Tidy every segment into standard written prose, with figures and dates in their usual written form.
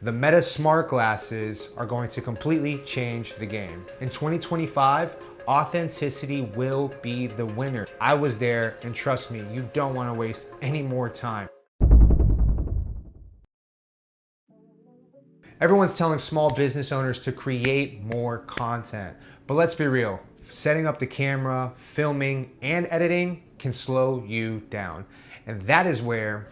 The Meta smart glasses are going to completely change the game. In 2025, authenticity will be the winner. I was there, and trust me, you don't want to waste any more time. Everyone's telling small business owners to create more content, but let's be real. Setting up the camera, filming, and editing can slow you down. And that is where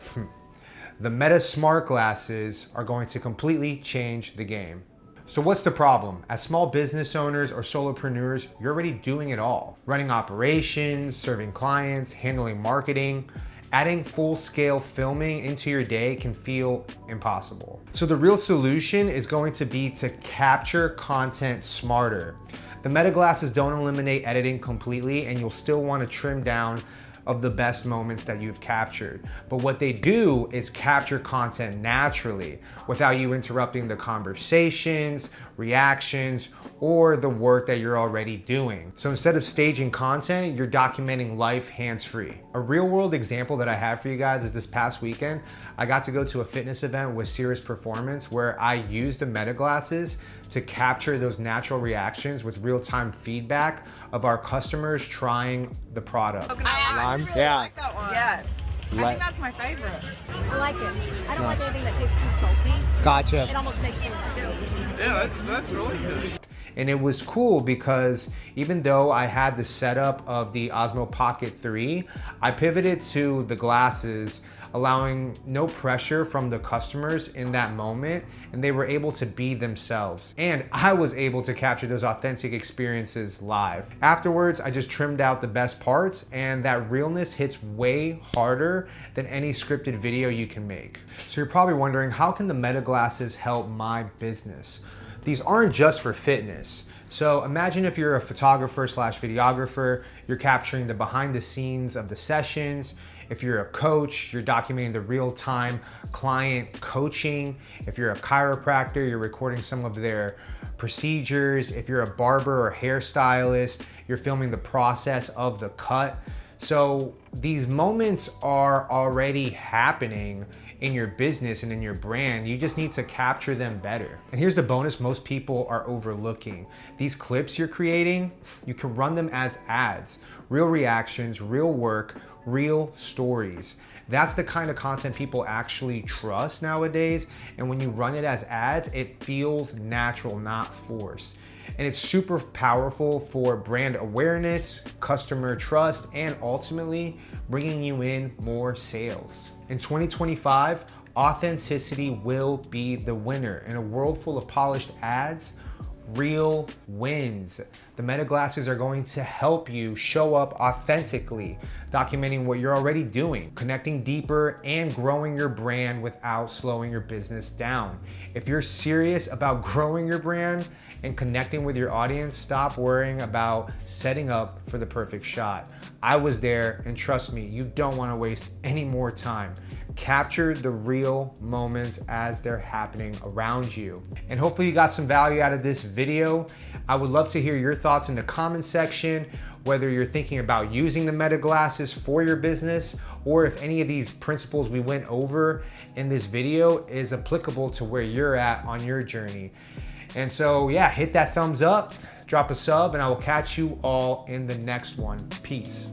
the Meta smart glasses are going to completely change the game. So what's the problem? As small business owners or solopreneurs, you're already doing it all. Running operations, serving clients, handling marketing. Adding full-scale filming into your day can feel impossible. So the real solution is going to be to capture content smarter. The Meta glasses don't eliminate editing completely, and you'll still want to trim down of the best moments that you've captured. But what they do is capture content naturally without you interrupting the conversations, reactions, or the work that you're already doing. So instead of staging content, you're documenting life hands-free. A real world example that I have for you guys is this past weekend, I got to go to a fitness event with Serious Performance where I used the Meta glasses to capture those natural reactions with real-time feedback of our customers trying the product. I really like that one. Yeah. I think that's my favorite. I like it. I don't like anything that tastes too salty. Gotcha. It almost makes me Yeah, that's really good. And it was cool because even though I had the setup of the Osmo Pocket 3, I pivoted to the glasses, allowing no pressure from the customers in that moment, and they were able to be themselves. And I was able to capture those authentic experiences live. Afterwards, I just trimmed out the best parts, and that realness hits way harder than any scripted video you can make. So you're probably wondering, how can the Meta glasses help my business? These aren't just for fitness. So imagine if you're a photographer slash videographer, you're capturing the behind the scenes of the sessions. If you're a coach, you're documenting the real-time client coaching. If you're a chiropractor, you're recording some of their procedures. If you're a barber or hairstylist, you're filming the process of the cut. So these moments are already happening in your business and in your brand. You just need to capture them better. And here's the bonus most people are overlooking. These clips you're creating, you can run them as ads. Real reactions, real work, real stories. That's the kind of content people actually trust nowadays. And when you run it as ads, it feels natural, not forced. And it's super powerful for brand awareness, customer trust, and ultimately bringing you in more sales. In 2025, authenticity will be the winner. In a world full of polished ads, real wins. The Meta glasses are going to help you show up authentically, documenting what you're already doing, connecting deeper, and growing your brand without slowing your business down. If you're serious about growing your brand and connecting with your audience, stop worrying about setting up for the perfect shot. I was there, and trust me, you don't want to waste any more time. Capture the real moments as they're happening around you. And hopefully you got some value out of this video. I would love to hear your thoughts in the comment section, whether you're thinking about using the Meta glasses for your business, or if any of these principles we went over in this video is applicable to where you're at on your journey. And so yeah, hit that thumbs up, drop a sub, and I will catch you all in the next one. Peace.